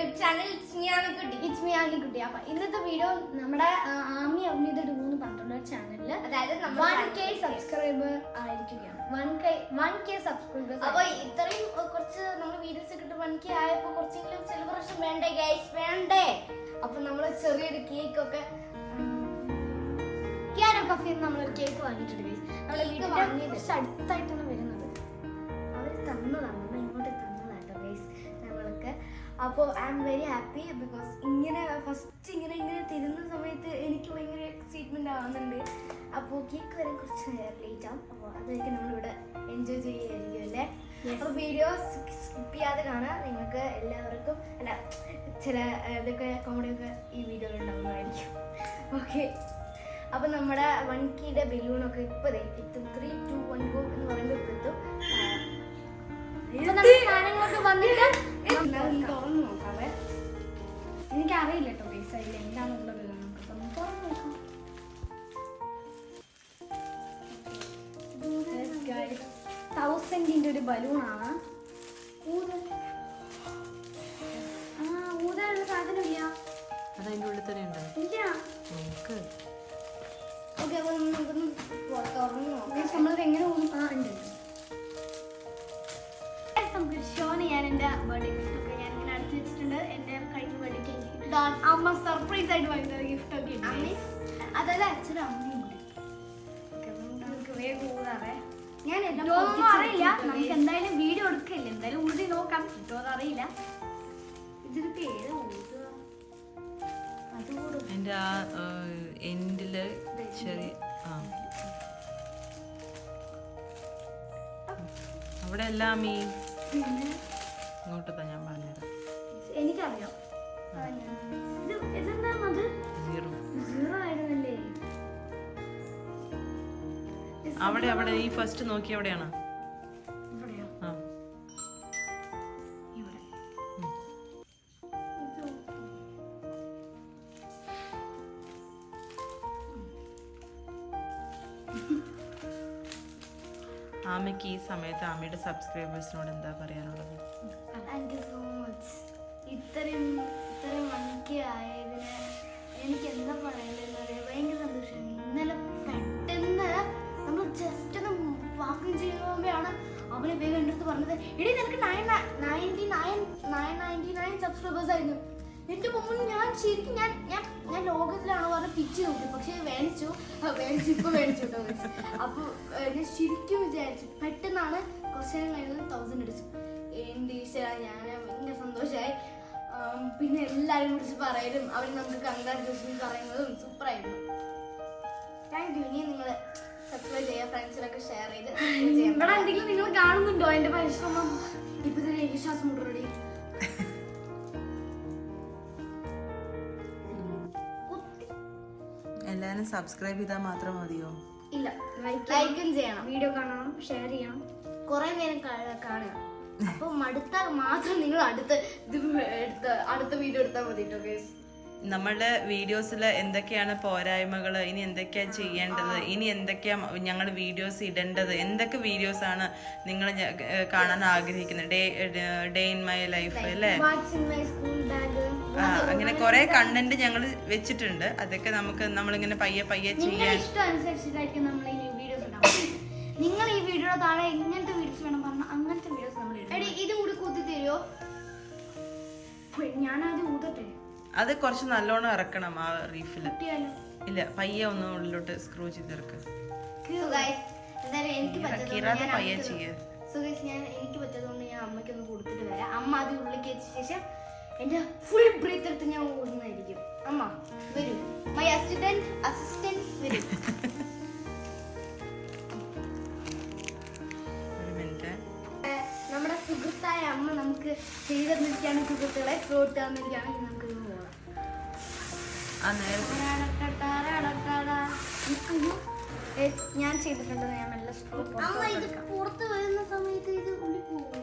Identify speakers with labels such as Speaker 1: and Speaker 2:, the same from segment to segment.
Speaker 1: YouTube channel
Speaker 2: it's me Annikkutty. അപ്പൊ ഇന്നത്തെ video നമ്മുടെ ആമി അഭിനീത ഡൂന്ന് പറഞ്ഞിട്ടുള്ള ചാനലില്
Speaker 1: അതായത്
Speaker 2: 1K സബ്സ്ക്രൈബർ ആയിരിക്കുകയാണ്. 1K subscribers.
Speaker 1: അപ്പൊ ഇത്രയും കുറച്ച് നമ്മൾ വീഡിയോസ് കിട്ടും 1K ആയപ്പോ കുറച്ചെങ്കിലും സെലിബ്രേഷൻ വേണ്ടേ ഗൈസ്, വേണ്ടേ? അപ്പൊ നമ്മള് ചെറിയൊരു കേക്ക് ഒക്കെ
Speaker 2: കഫയിൽ നമ്മളൊരു കേക്ക് വാങ്ങിയിട്ടുണ്ട് ഗൈസ്. നമ്മളെ വീട്ടിൽ കുറച്ച് അടുത്തായിട്ടാണ് വരുന്നത്. അവർ തന്നതാണ്, നമ്മൾ ഇങ്ങോട്ട് തന്നതാട്ടോ ഗൈസ് നമ്മൾക്ക്. അപ്പോൾ I am very happy because ഇങ്ങനെ ഫസ്റ്റ് ഇങ്ങനെ തരുന്ന സമയത്ത് എനിക്ക് ഭയങ്കര എക്സൈറ്റ്മെന്റ് ആവുന്നുണ്ട്. അപ്പോൾ കേക്ക് വരാൻ കുറച്ച് ലേറ്റ് ആവും. അപ്പോൾ അതൊക്കെ നമ്മളിവിടെ എൻജോയ് ചെയ്യുകയായിരിക്കും അല്ലേ. അപ്പോൾ വീഡിയോ സ്കിപ്പ് ചെയ്യാതെ കാണാം. നിങ്ങൾക്ക് എല്ലാവർക്കും അല്ല ചില ഇതൊക്കെ കോമഡിയൊക്കെ ഈ വീഡിയോയിൽ ഉണ്ടാവുന്നതായിരിക്കും. ഓക്കെ, അപ്പോൾ നമ്മുടെ 1Kയുടെ ബലൂണൊക്കെ ഇപ്പോൾ എത്തും. 3, 2, 1 ഗോ എന്ന് പറയുമ്പോൾ ഇപ്പോൾ എത്തും. സാധനങ്ങളൊക്കെ വന്നിട്ട് തുറന്നു നോക്കാവേ. എനിക്കറിയില്ല കേട്ടോ പൈസ ഇല്ല എന്താണുള്ളത്. നമുക്ക് തുറന്നു നോക്കാം. 1000ന്റെ ഒരു ബലൂണാണ്. ഊതാനുള്ള സാധനമില്ല.
Speaker 3: അതതിൻ്റെ ഉള്ളിൽ തന്നെ ഉണ്ടോ?
Speaker 2: ഇല്ല.
Speaker 3: നോക്ക്.
Speaker 1: ഓക്കെ, അപ്പൊ നമുക്കൊന്ന് തുറന്നു നോക്കാം.
Speaker 2: നമ്മളത് എങ്ങനെ ഊതും? ഉണ്ട്. നമുക്ക് ഷോന് ഞാൻ എൻ്റെ ബർത്ത്ഡേ ഗിഫ്റ്റ് ഒക്കെ ഞാൻ ഇങ്ങനെ അടുത്ത് വെച്ചിട്ടുണ്ട്. എൻ്റെ കഴിഞ്ഞ ബർത്ത്ഡേക്ക് അമ്മ സർപ്രൈസ് ആയിട്ട് വാങ്ങിയ ഗിഫ്റ്റ് ഒക്കെ ഉണ്ട്.
Speaker 1: അതല്ല അച്ഛനും അമ്മയും കൂടി.
Speaker 2: നമുക്ക് വേഗം ഊതാവേ.
Speaker 1: ഞാൻ
Speaker 2: കിട്ടുമോന്നൊന്നും അറിയില്ല. നമുക്ക് എന്തായാലും വീഡിയോ എടുക്കില്ല, എന്തായാലും ഊതി നോക്കാം. കിട്ടുമോന്ന് അറിയില്ല.
Speaker 1: ഇതിന് പേര് ഊതുക.
Speaker 3: അതിൻ്റെ ആ എൻഡില് ചെറിയ അവിടെ എല്ലാം ഈ ഇങ്ങോട്ട് തന്നെ ഞാൻ പറഞ്ഞുതരാം.
Speaker 2: എനിക്കറിയാം. ഇതെന്താണത്?
Speaker 3: 0
Speaker 2: ആയിരുന്നല്ലേ?
Speaker 3: അവിടെ ഈ ഫസ്റ്റ് നോക്കി എവിടെയാണ്?
Speaker 2: ഇവിടെയോ?
Speaker 3: ആ
Speaker 2: ഇവിടെ.
Speaker 3: ആമയ്ക്ക് ഈ സമയത്ത് ആമയുടെ സബ്സ്ക്രൈബേഴ്സിനോട് എന്താ പറയാനുള്ളത്?
Speaker 2: Thank you so much. ഇത്രയും 1K ആയതിന് എനിക്ക് എന്താ പറയുന്നത്, ഭയങ്കര സന്തോഷം. ഇന്നലെ പെട്ടെന്ന് നമ്മൾ ജസ്റ്റ് ഒന്ന് വാക്കിങ് ചെയ്യുമ്പോഴാണ് അവനെ വേഗം എൻ്റെ അടുത്ത് പറഞ്ഞത്, എടീ നിനക്ക് 999 സബ്സ്ക്രൈബേഴ്സ് ആയിരുന്നു. എൻ്റെ മുമ്പിൽ ഞാൻ ശരിക്കും ഞാൻ ലോകത്തിലാണോ പറഞ്ഞ് പിച്ച് നോക്കി, പക്ഷേ വേണിച്ചു ഇപ്പോൾ വേണിച്ചു കേട്ടോ. അപ്പോൾ ഞാൻ ശരിക്കും വിചാരിച്ചു, പെട്ടെന്നാണ് കുറച്ച് നേരം കഴിഞ്ഞത് 1000 അടിച്ചു. എൻ്റെ ഈശ്വരാ, ഞാൻ ഭയങ്കര സന്തോഷമായി. പിന്നെ എല്ലാവരും കുറിച്ച് പറയലും അവർ നമുക്ക് കൺഗ്രാജുലേഷൻ പറയുന്നതും സൂപ്പറായിരുന്നു. Thank you. ഇനി നിങ്ങൾ സബ്സ്ക്രൈബ് ചെയ്യുക, ഫ്രണ്ട്സിനൊക്കെ ഷെയർ ചെയ്ത്. ഇവിടെ എന്തെങ്കിലും നിങ്ങൾ കാണുന്നുണ്ടോ എൻ്റെ പരിശ്രമം? ഇപ്പൊ തന്നെ എനിക്ക് ശ്വാസം മുട്ടറടി.
Speaker 3: എല്ലാവരും സബ്സ്ക്രൈബ് ചെയ്താൽ മാത്രം മതിയോ?
Speaker 2: ഇല്ല, ലൈക്കും ചെയ്യണം, വീഡിയോ കാണണം, ഷെയർ ചെയ്യണം,
Speaker 1: കുറെ നേരം കാണുക. അപ്പൊ മടുത്താൽ മാത്രം നിങ്ങൾ അടുത്ത വീഡിയോ എടുത്താൽ മതി കേട്ടോ ഗൈസ്.
Speaker 3: നമ്മളുടെ വീഡിയോസിൽ എന്തൊക്കെയാണ് പോരായ്മകൾ, ഇനി എന്തൊക്കെയാ ചെയ്യേണ്ടത്, ഇനി എന്തൊക്കെയാ ഞങ്ങൾ വീഡിയോസ് ഇടേണ്ടത്, എന്തൊക്കെ വീഡിയോസ് ആണ് നിങ്ങൾ കാണാൻ ആഗ്രഹിക്കുന്നത്, ഡേ ഇൻ മൈ ലൈഫ് അല്ലേ, അങ്ങനെ കുറെ കണ്ടന്റ് ഞങ്ങൾ വെച്ചിട്ടുണ്ട്. അതൊക്കെ നമ്മളിങ്ങനെ പയ്യെ ചെയ്യാൻ
Speaker 2: നിങ്ങൾ ഈ വീഡിയോ താഴെ എങ്ങനത്തെ വീഡിയോസ് വേണം പറഞ്ഞാൽ അങ്ങനത്തെ വീഡിയോസ് നമ്മൾ
Speaker 1: ഇതും കൂടി കുത്തി തരുമോ?
Speaker 2: ഞാനത് ഊതട്ടെ.
Speaker 1: അത്
Speaker 3: കുറച്ച് നല്ലോണം ഇറക്കണം ആ റീഫില്. ഇല്ല, പയ്യെ ഒന്ന് ഉള്ളിലോട്ട് സ്ക്രൂ ചെയ്തിറക്ക.
Speaker 1: എനിക്ക് പറ്റാത്തതുകൊണ്ട് ഞാൻ അമ്മയ്ക്കൊന്ന് കൊടുത്തിട്ട് വരാം. അമ്മ അത് ഉള്ളിലേക്ക് വെച്ച ശേഷം എന്റെ ഫുൾ ബ്രീത്ത് എടുത്ത് ഞാൻ ഓടുന്നതായിരിക്കും. അമ്മ വരൂ, മൈ അസിസ്റ്റന്റ് വരൂ. നമ്മുടെ സുഹൃത്തായ അമ്മ നമുക്ക് ചെയ്തു തന്നിരിക്കുകയാണ്. സുഹൃത്തുക്കളെ ഫ്ലോട്ട് തന്നിരിക്കുകയാണെങ്കിൽ നമുക്ക് പോകാം.
Speaker 2: ഞാൻ ചെയ്തിട്ടുണ്ട്. ഞാൻ നല്ല
Speaker 1: പുറത്ത് വരുന്ന സമയത്ത് ഇത് ഉള്ളിൽ പോകും.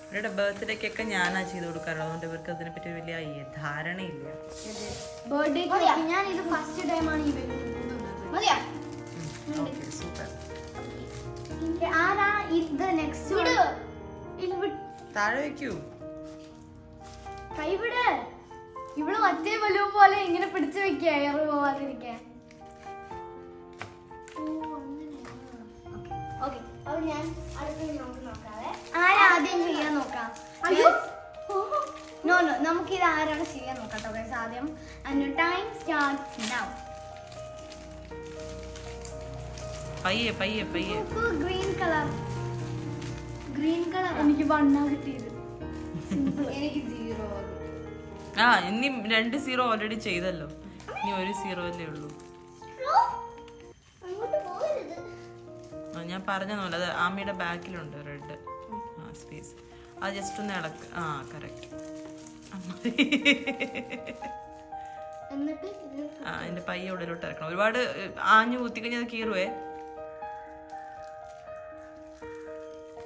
Speaker 3: ഇവരുടെ ബർത്ത്ഡേക്കൊക്കെ ഞാനാ ചെയ്ത് കൊടുക്കാറുള്ളത്. അതുകൊണ്ട് ഇവർക്ക് അതിനെപ്പറ്റി വലിയ ധാരണയില്ല.
Speaker 2: ഞാൻ ഇത് ഫസ്റ്റ് ടൈമാണ് ഈ
Speaker 1: മതിയാ.
Speaker 3: സൂപ്പർ.
Speaker 2: ആരാ ഇത് നെക്സ്റ്റ്?
Speaker 3: താഴെ വെക്കൂ.
Speaker 2: കൈവിട്. ഇവിടെ മറ്റേ ബലൂൺ പോലെ ഇങ്ങനെ പിടിച്ചു വെക്കുക എയർ പോവാതിരിക്കാൻ.
Speaker 1: ഓക്കെ, അപ്പൊ ഞാൻ അടുത്തത് നമുക്ക് നോക്കാവേ.
Speaker 2: ആരാദ്യം ചെയ്യാൻ നോക്കാം? അയ്യോ, നോ നോ, നമുക്കിത് ആരാണ് ചെയ്യാൻ നോക്കാട്ടോ ഗൈസ് ആദ്യം. And time starts now.
Speaker 3: പയ്യെ പയ്യെ പയ്യെ.
Speaker 2: ഗ്രീൻ കളർ, ഗ്രീൻ കളർ എനിക്ക് വണ്ണാ കിട്ടിയത്.
Speaker 1: എനിക്ക് 0.
Speaker 3: ആ ഇനി 2 0 ഓൾറെഡി ചെയ്തല്ലോ, ഇനി 1 0 അല്ലേ ഉള്ളൂ.
Speaker 1: അങ്ങോട്ട് പോകരുത്.
Speaker 3: ആ ഞാൻ പറഞ്ഞോല്ല, അത് ആമിയുടെ ബാക്കിലുണ്ട് റെഡ്. ആ സ്പേസ് അത് ജസ്റ്റ് ഒന്ന് ഇളക്ക്. ആ കറക്റ്റ്.
Speaker 2: എന്നിട്ട്
Speaker 3: ആ അതിന്റെ പയ്യെ ഉള്ളിലോട്ട് ഇറക്കണം. ഒരുപാട് ആഞ്ഞു കുത്തിക്കഴിഞ്ഞാൽ അത് കീറുവേ.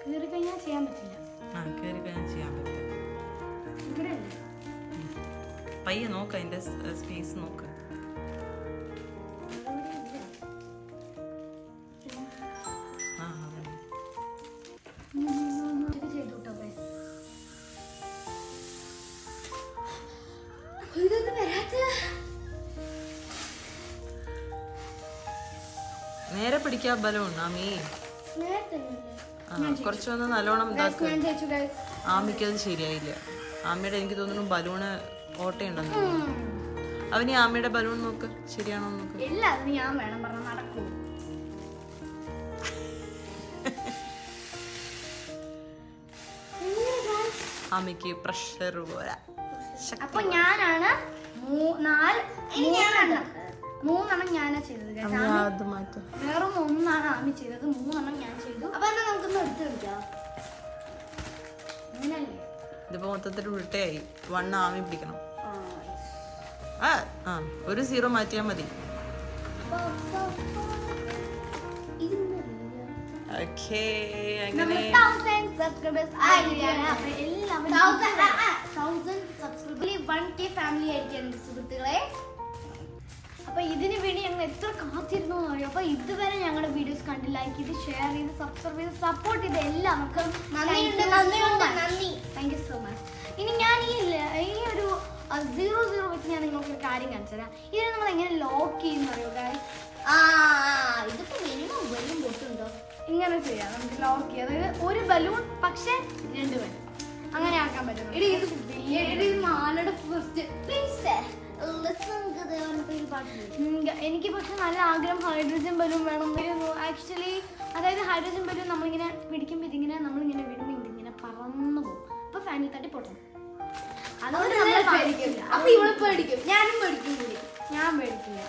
Speaker 2: കീറി കഴിഞ്ഞാൽ ചെയ്യാൻ പറ്റില്ല.
Speaker 3: ആ കയറി കഴിഞ്ഞാൽ ചെയ്യാൻ പറ്റില്ല.
Speaker 2: ഇവിടെ
Speaker 3: പയ്യെ നോക്ക, അതിന്റെ സ്പേസ് നോക്ക. ആ അതെ.
Speaker 2: ചെയ്തു കേട്ടോ ഗൈസ്.
Speaker 1: ഇതൊന്നും വരാത്ത.
Speaker 3: നേരെ പിടിക്കാ ബലൂൺ ആമി.
Speaker 2: നേരത്തെ
Speaker 3: ആ കുറച്ചൊന്ന് നല്ലോണം ഇതാക്ക.
Speaker 2: ഞാൻ ജയിച്ചു ഗൈസ്.
Speaker 3: ആമിക്ക് അത് ശരിയായില്ല. ആമിയുടെ എനിക്ക് തോന്നുന്നു ബലൂണ് ഓട്ടയുണ്ടെന്ന് തോന്നുന്നു. അവന് ആമിയുടെ ബലൂൺ നോക്ക്, ശരിയാണോ നോക്ക്.
Speaker 2: എല്ലാത്തിനും ഞാൻ വേണം പറഞ്ഞ നടക്കൂ.
Speaker 3: ആമിക്ക് പ്രഷർ പോരാ.
Speaker 2: അപ്പൊ ഞാനാണ് മൂന്നെണ്ണം ഞാനാ ചെയ്തത് guys.
Speaker 3: അത് മാറ്റാം.
Speaker 2: വെറും 1 ആമി ചെയ്തത്, 3 ഞാൻ ചെയ്തു.
Speaker 1: അപ്പൊ എന്നാ നമുക്കൊന്ന് എടുത്ത് കളിക്കാം.
Speaker 2: അങ്ങനല്ലേ?
Speaker 3: ഇതിപ്പോ മൊത്തത്തിൽ ഉൾട്ടയായി. 1 ആമി പിടിക്കണം. ആ ആ 1 0 മാറ്റിയാ മതി. ഓക്കേ അങ്ങനെ
Speaker 2: 1000 subscribers ആയിരിക്കുകയാണ്. അപ്പൊ എല്ലാവരും
Speaker 1: 1000 സബ്സ്ക്രൈബേഴ്സ് 1K ഫാമിലി ആയിരിക്കും എന്റെ സുഹൃത്തുക്കളെ.
Speaker 2: അപ്പൊ ഇതിന് വേണ്ടി ഞങ്ങൾ എത്ര കാത്തിരുന്നു അറിയോ. അപ്പൊ ഇതുവരെ ഞങ്ങളുടെ വീഡിയോസ് കണ്ട് ലൈക്ക് ചെയ്ത് ഷെയർ ചെയ്ത് സബ്സ്ക്രൈബ് ചെയ്ത് സപ്പോർട്ട് ചെയ്ത് എല്ലാവർക്കും
Speaker 1: നന്ദിയുണ്ട്.
Speaker 2: Thank you so much. ഇനി ഞാൻ ഈ ഒരു 00 വെച്ച് ഞാൻ നിങ്ങൾക്ക് ഒരു കാര്യം കാണിച്ചു തരാം. ഇതിനെ നമ്മൾ എങ്ങനെ ലോക്ക് ചെയ്യുന്ന അറിയോ ഗൈസ്?
Speaker 1: ഇതിപ്പോ വലിയ പൊട്ടുണ്ടോ?
Speaker 2: ഇങ്ങനെ ചെയ്യാം, നമുക്ക് ലോക്ക് ചെയ്യാം. അതായത് ഒരു ബലൂൺ പക്ഷെ 2 ബലൂൺ അങ്ങനെ ആക്കാൻ പറ്റും.
Speaker 1: മാനയുടെ ഫസ്റ്റ്
Speaker 2: എനിക്ക് പക്ഷെ നല്ല ആഗ്രഹം ഹൈഡ്രജൻ ബലൂൺ വേണം ആക്ച്വലി. അതായത് ഹൈഡ്രജൻ ബലൂൺ നമ്മളിങ്ങനെ പിടിക്കുമ്പോൾ ഇതിങ്ങനെ നമ്മളിങ്ങനെ വിടുമ്പോൾ ഇതിങ്ങനെ പറന്നു പോകും. അപ്പൊ ഫാനിൽ തട്ടി പൊട്ടണം. അതുകൊണ്ട് നമ്മൾ പേടിക്കില്ല.
Speaker 1: അപ്പൊ ഇവിടെ പേടിക്കും, ഞാനും പേടിക്കും കൂടി.
Speaker 2: ഞാൻ പേടിക്കില്ല.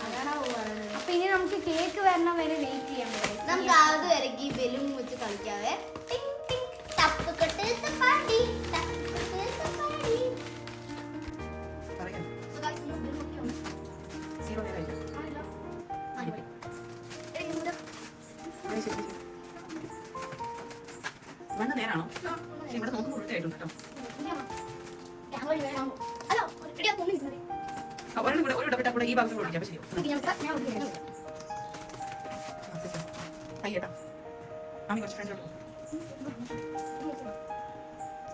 Speaker 1: അതാണ് പറയുന്നത്.
Speaker 2: അപ്പൊ ഇനി നമുക്ക് കേക്ക് വരണ വരെ വെയിറ്റ് ചെയ്യാൻ പറ്റും.
Speaker 1: നമുക്ക് അത് വരയ്ക്ക് ബലൂൺ വെച്ച് കളിക്കാവേ. ടിങ് ടിങ് ടപ്പ് കട്ട് പാടി
Speaker 3: നേരാണോ? ഇവിടെ നോക്കുമ്പോൾ ഉൾട്ടയായിട്ടുണ്ട് കേട്ടോ. ഒരെണ്ണം കൂടെ ഒരു ഇടപെട്ടാൽ കൂടെ ഈ ഭാഗത്ത് ഓടിക്കാം. ശരിയോ കൈയ്യട്ടാ ആമി കുറച്ച് ഫ്രണ്ട്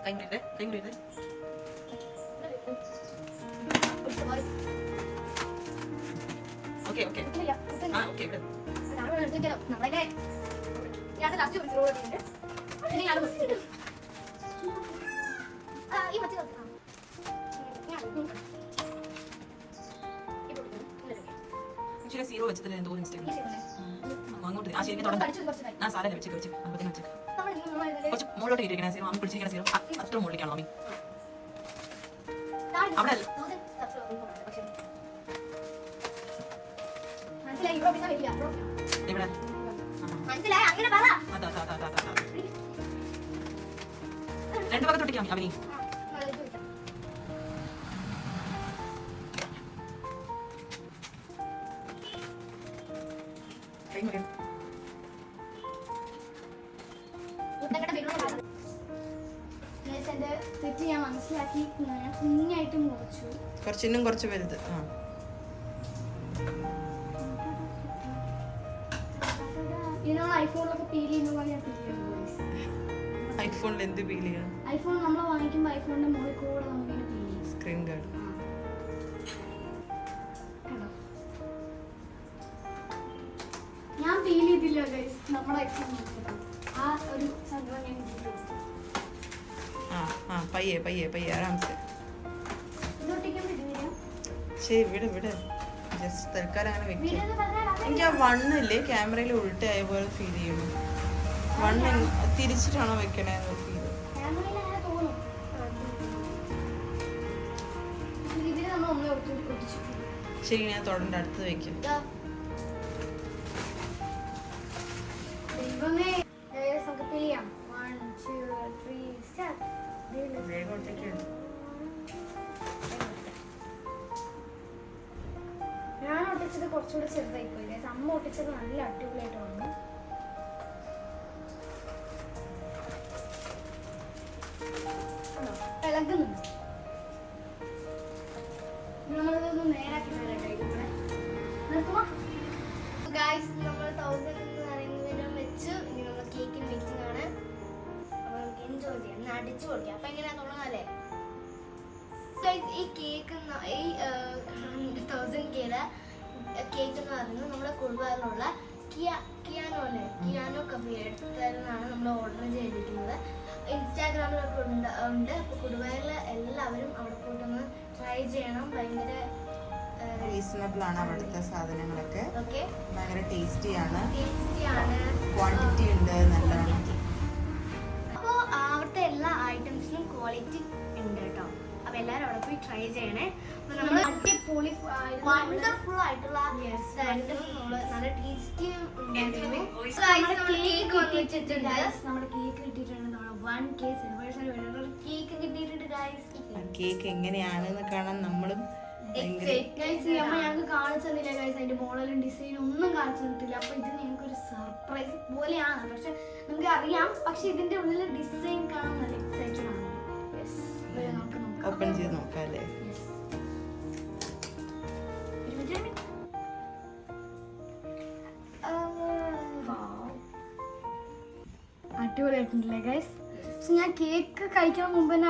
Speaker 3: കൈ മുറിയരുത്, കൈ മുറിയരുത്. ഓക്കെ ഓക്കെ ആ ഓക്കെ ഇവിടെ ഇച്ചിരി 0 വെച്ചതിൽ എന്തോ മിസ്റ്റേക്ക്. അങ്ങോട്ട് ആ ശരിക്കും തുടങ്ങാം. ആ സാരല്ല വെച്ചേക്ക് വെച്ച് അമ്പത്തിന് വെച്ചേക്ക്. കുറച്ച് മുകളിലോട്ട് ഇരിക്കണേ 0. അമ്മ പിടിച്ചിരിക്കണ 0 അത്ര മുകളിലേക്കാണോ അമ്മി? അവിടെ അല്ല. എവിടെ?
Speaker 1: മനസ്സിലായി, അങ്ങനെ പറ.
Speaker 3: അതാ അതാ അതാ അതാ അതാ 2 ഭാഗത്ത് ഒട്ടിക്കാം അവനി.
Speaker 2: എന്റെ തെറ്റ് ഞാൻ മനസ്സിലാക്കി. ഞാൻ കുഞ്ഞായിട്ട് മുറിച്ചു.
Speaker 3: കുറച്ചിന്നും കുറച്ച് വലുത്. ആ
Speaker 2: ഇതിനുള്ള ഐഫോണിലൊക്കെ ഫീൽ ചെയ്യുന്നതാണ് ഞാൻ ഫീൽ ചെയ്യുന്നത്.
Speaker 3: ഐഫോണിൽ എന്ത് ഫീൽ ചെയ്യണം?
Speaker 2: ഐഫോൺ നമ്മൾ വാങ്ങിക്കുമ്പോൾ ഐഫോണിന്റെ മുകളിൽ കൂടെ നമുക്കിങ്ങനെ ഫീൽ ചെയ്യും.
Speaker 3: Screen guard.
Speaker 2: കണ്ടോ? ഞാൻ ഫീൽ ചെയ്തില്ല ഗൈസ് നമ്മുടെ ഐഫോൺ ആ ഒരു സങ്കടം ഞാൻ ഫീൽ ചെയ്തു.
Speaker 3: പയ്യെ പയ്യെ പയ്യെ ആരാംസെ.
Speaker 2: ഇതൊട്ടിക്കാൻ പറ്റുന്നില്ല.
Speaker 3: ശരി വിട് വിട്. ജസ്റ്റ് തൽക്കാലം അങ്ങനെ വെക്കാം.
Speaker 2: വീഡിയോ പറഞ്ഞാൽ
Speaker 3: എനിക്ക് ആ വണ്ണില്ലേ ക്യാമറയിൽ ഉൾട്ടായ പോലെ ഫീൽ ചെയ്യുന്നു. വണ്ണ് തിരിച്ചിട്ടാണോ വെക്കണേന്ന് ഫീൽ.
Speaker 2: ക്യാമറയിൽ അങ്ങനെ തോന്നും. ഇതിൽ നമ്മൾ ഒന്നേ ഒട്ടിച്ചിട്ടില്ല.
Speaker 3: ശരി ഞാൻ തുടർന്ന് അടുത്ത് വെക്കാം.
Speaker 2: ദൈവമേ നമുക്ക് ഫീൽ ചെയ്യാം. 1 2 3 സ്റ്റാർട്ട്.
Speaker 3: വേഗം ഒട്ടിക്കാം.
Speaker 2: ഞാൻ ഒട്ടിച്ചത് കുറച്ചുകൂടെ ചെറുതായി പോയി. അമ്മ ഒട്ടിച്ചത് നല്ല അടിപൊളിയായിട്ട് വന്നു. ഇളകുന്നുണ്ട്. നമ്മളിതൊന്ന് നേരാക്കി വരട്ടെ. ഇവിടെ നിർത്തുമോ?
Speaker 1: ഗൈസ് നമ്മൾ 1000 എന്ന് പറയുന്നതിനും വെച്ച് ഇനി നമ്മൾ കേക്കിന് മേക്കിംഗ് ആണ്. അപ്പോൾ നമുക്ക് എൻജോയ് ചെയ്യാം, അടിച്ചു പൊളിക്കാം. അപ്പം എങ്ങനെയാ തുടങ്ങാല്ലേ? ഈ കേക്ക് ഈ 1000Kയുടെ കേക്ക് എന്ന് പറയുന്നത് നമ്മുടെ കുടുംബത്തിലുള്ള കിയാനോ കഫേന്നാണ് നമ്മൾ ഓർഡർ ചെയ്തിരിക്കുന്നത്. ഇൻസ്റ്റാഗ്രാമിലൊക്കെ ഉണ്ട്. അപ്പോൾ കുടുംബത്തിൽ എല്ലാവരും അവിടെ പോയിട്ടൊന്ന് ട്രൈ ചെയ്യണം. ഭയങ്കര
Speaker 3: റീസണബിൾ ആണ് അവിടുത്തെ സാധനങ്ങളൊക്കെ.
Speaker 1: ഓക്കെ,
Speaker 3: ഭയങ്കര ടേസ്റ്റിയാണ്.
Speaker 1: ക്വാണ്ടിറ്റി
Speaker 3: ഉണ്ട് നല്ലോണം.
Speaker 1: അപ്പോൾ അവിടുത്തെ എല്ലാ ഐറ്റംസിനും ക്വാളിറ്റി ഉണ്ട് കേട്ടോ. അപ്പോൾ എല്ലാവരും അവിടെ പോയി ട്രൈ ചെയ്യണേ. അപ്പോൾ നമ്മൾ
Speaker 2: അടിപൊളി
Speaker 1: വണ്ടർഫുൾ ആയിട്ടുള്ള നല്ല ടേസ്റ്റി
Speaker 2: നമ്മുടെ കേക്ക് കിട്ടിയിട്ടുണ്ട്. നമ്മുടെ 1K സെലിബ്രേഷൻ കേക്ക് കിട്ടിയിട്ടുണ്ട് ഗൈസ്.
Speaker 3: കേക്ക് എങ്ങനെയാണെന്ന് കാണാൻ നമ്മളും
Speaker 2: ഞങ്ങൾക്ക് കാണിച്ചു തന്നില്ല ഗൈസ്. അതിന്റെ മോഡലും ഡിസൈനും ഒന്നും കാണിച്ചു തന്നിട്ടില്ല. അപ്പൊ ഇത് ഞങ്ങൾക്ക് ഒരു സർപ്രൈസ് പോലെയാണ്. പക്ഷെ നമുക്ക് അറിയാം, പക്ഷെ ഇതിന്റെ ഉള്ളിൽ ഡിസൈൻ കാണാൻ നല്ല എക്സൈറ്റഡ് ആണ്.
Speaker 3: ഓപ്പൺ ചെയ്ത് നോക്കാം അല്ലേ?
Speaker 2: അടിപൊളിയായിട്ടുണ്ടല്ലേ ഗൈസ്. ഞാൻ കേക്ക് കഴിക്കാൻ മുമ്പ് തന്നെ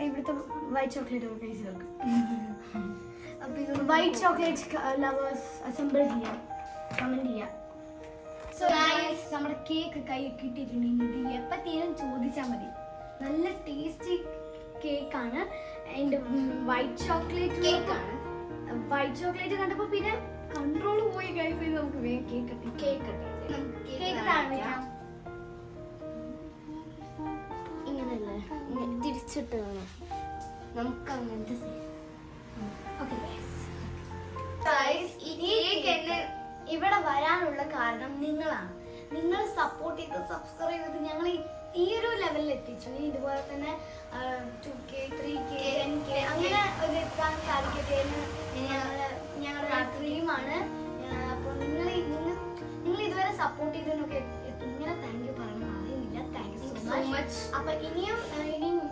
Speaker 2: ഇവിടുത്തെ വൈറ്റ് ചോക്ലേറ്റ് കഴിച്ചു നോക്കും. അപ്പൊ ഇത് വൈറ്റ് ചോക്ലേറ്റ് ലവേഴ്സ് അസംബിൾ ചെയ്യാം, കമന്റ് ചെയ്യാം. സോ ഗൈസ് നമ്മുടെ കേക്ക് കൈ കിട്ടിയിട്ടുണ്ടെങ്കിൽ ഇത് എപ്പത്തേനും ചോദിച്ചാൽ മതി. നല്ല ടേസ്റ്റി കേക്കാണ്. അതിന്റെ വൈറ്റ് ചോക്ലേറ്റ് കേക്കാണ്. വൈറ്റ് ചോക്ലേറ്റ് കണ്ടപ്പോ പിന്നെ കൺട്രോൾ പോയി കഴിയുമ്പോൾ നമുക്ക് വേഗം കേക്ക്
Speaker 1: ഇങ്ങനല്ലേ തിരിച്ചിട്ട് വേണം നമുക്ക് അങ്ങനത്തെ.
Speaker 2: ഇവിടെ വരാനുള്ള കാരണം നിങ്ങളാണ്. നിങ്ങൾ സപ്പോർട്ട് ചെയ്ത് സബ്സ്ക്രൈബ് ചെയ്ത് ഞങ്ങൾ ഈ ഒരു ലെവലിൽ എത്തിച്ചു. ഇനി ഇതുപോലെ തന്നെ 2K 3K 10K അങ്ങനെ ഒരു എത്താൻ സാധിക്കട്ടെ എന്ന് ഞങ്ങളുടെ ഡ്രീമാണ്. അപ്പോൾ നിങ്ങൾ ഇതുവരെ സപ്പോർട്ട് ചെയ്തതിനൊക്കെ ഇങ്ങനെ താങ്ക് യു പറയണം അറിയുന്നില്ല. Thank you so much. അപ്പൊ ഇനിയും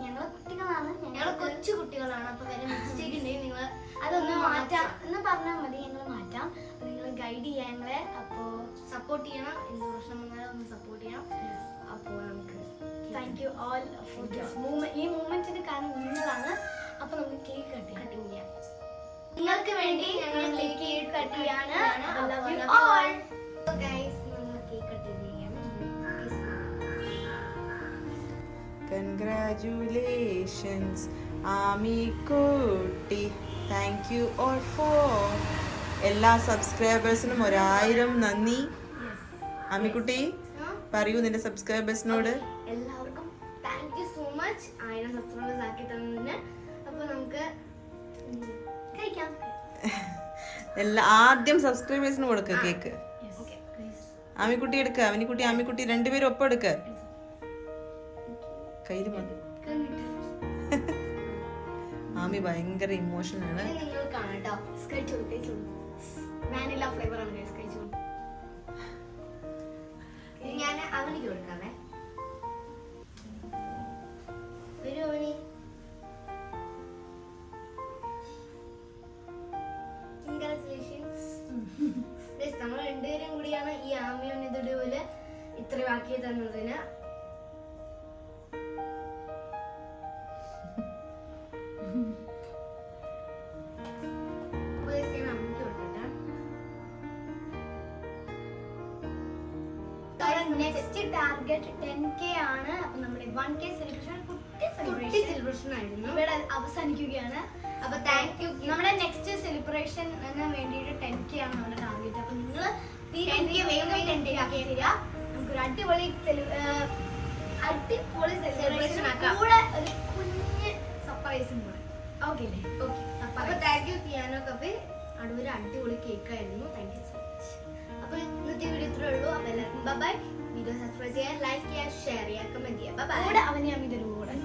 Speaker 2: ഞങ്ങൾ കുട്ടികളാണ്,
Speaker 1: ഞങ്ങൾ കൊച്ചു കുട്ടികളാണ്. അപ്പൊ വരെ മിസ്റ്റേക്ക് ഉണ്ടെങ്കിൽ നിങ്ങൾ
Speaker 2: അതൊന്ന് മാറ്റാം എന്ന് പറഞ്ഞാൽ മതി. ഞങ്ങൾ മാറ്റാം. നിങ്ങൾ ഗൈഡ് ചെയ്യാൻ ഞങ്ങളെ. അപ്പോൾ
Speaker 1: സപ്പോർട്ട് ചെയ്യണം. എന്ത് പ്രശ്നം വന്നാലും ഒന്ന് സപ്പോർട്ട് ചെയ്യണം. അപ്പോൾ നമുക്ക്
Speaker 2: thank you all for this moment. ഈ മൂമെന്റിന് കാരണം നിങ്ങളാണ്. അപ്പൊ നമുക്ക് കേക്ക് കട്ടിങ് ചെയ്യാം.
Speaker 1: നിങ്ങൾക്ക് വേണ്ടി ഞങ്ങൾ കേക്ക് കട്ട് ചെയ്യാണ്. ഗൈസ് നമ്മൾ കേക്ക് കട്ട് ചെയ്യാണ്.
Speaker 3: Congratulations Amikkutty. Thank you all for. എല്ലാ സബ്സ്ക്രൈബേഴ്സിനും 1000 നന്ദി. ആമിക്കുട്ടി പറയൂ നിന്റെ സബ്സ്ക്രൈബേഴ്സിനോട്.
Speaker 1: എല്ലാവർക്കും thank you so much 1000 subscribers ആക്കി തന്നതിന്. അപ്പോൾ നമുക്ക് കഴിക്കാം.
Speaker 3: ആദ്യം സബ്സ്ക്രൈബേഴ്സിന് കൊടുക്ക കേക്ക്. ആമിക്കുട്ടി എടുക്ക. അവനിക്കുട്ടി ആമിക്കുട്ടി രണ്ടുപേരും ഒപ്പം എടുക്ക. കയ്യില് മതി. ആമി ഭയങ്കര ഇമോഷനാണ്.
Speaker 1: നിങ്ങൾ കാണട്ടോ. കഴിച്ചോളൂ. വാനില ഫ്ലേവർ ആണ് ഗൈസ്. കഴിച്ചോളൂ. ഞാൻ അവനിക്ക് കൊടുക്കാമേ. വരൂ അവനി. കൺഗ്രാറ്റുലേഷൻസ്. നമ്മൾ രണ്ടുപേരും കൂടിയാണ് ഈ ആമിയും ഇതുപോലെ ഇത്രയും ആക്കിയത്. വാങ്ങി തന്നതിന്.
Speaker 2: നെക്സ്റ്റ് ടാർഗറ്റ് 10K ആണ്. അപ്പൊ നമ്മുടെ 1K സെലിബ്രേഷൻ കുട്ടി
Speaker 1: സെലിബ്രേഷൻ ആയിരുന്നു.
Speaker 2: ഇവിടെ അവസാനിക്കുകയാണ്.
Speaker 1: അപ്പൊ താങ്ക് യു.
Speaker 2: നമ്മുടെ നെക്സ്റ്റ് സെലിബ്രേഷൻ വേണ്ടിയിട്ട് 10K ആണ് നമ്മുടെ ടാർഗറ്റ്. അപ്പൊ നിങ്ങൾ
Speaker 1: 10K
Speaker 2: ആക്കി തരിക. നമുക്കൊരു അടിപൊളി സെലിബ്രേഷൻ
Speaker 1: ആക്കാം.
Speaker 2: കൂടെ ഒരു കുഞ്ഞ് സർപ്രൈസും കൂടെ. ഓക്കെ അല്ലേ?
Speaker 1: ഓക്കെ. അപ്പൊ thank you piano cafe. Adoor അടിപൊളി കേക്ക് ആയിരുന്നു. Thank you so much. അപ്പൊ ഇന്നത്തെ വീഡിയോ ഇത്രേ ഉള്ളൂ. അപ്പൊ എല്ലാവർക്കും ബൈ. വീഡിയോ സബ്സ്ക്രൈബ് ചെയ്യാൻ, ലൈക്ക് ചെയ്യാൻ, ഷെയർ ചെയ്യാൻ, കമന്റ് ചെയ്യാൻ. ബൈ.
Speaker 2: കൂടെ അവനെ അമിതൊരു കൂടെ